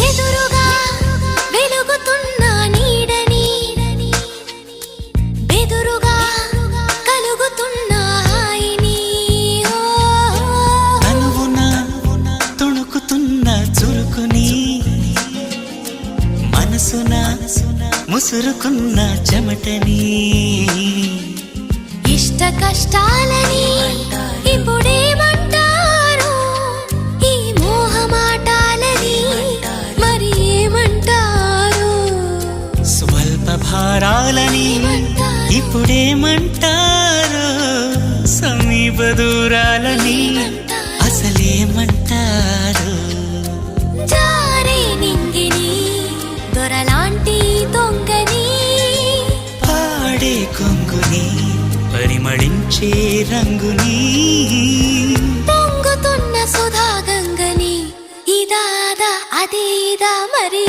ఎదురుగా వెలుగుతున్న నీడని బెదురుగా కలుగుతున్న హాయిని తనువున తుణుకుతున్న చురుకుని మనసున ముసురుకున్న చెమటని ఇష్ట కష్టాలని ఇప్పుడేమంటారు ఈ మోహమాటాలని మరి ఏమంటారు స్వల్ప భారాలని ఇప్పుడేమంటారు సమీప దూరాలని అసలేమంటారు జారే నింగిని దొరలాంటి దొంగని పాడే కొంగుని పరిమళించే రంగుని పొంగుతున్న సుధా గంగని ఇదాదా అదేదా మరి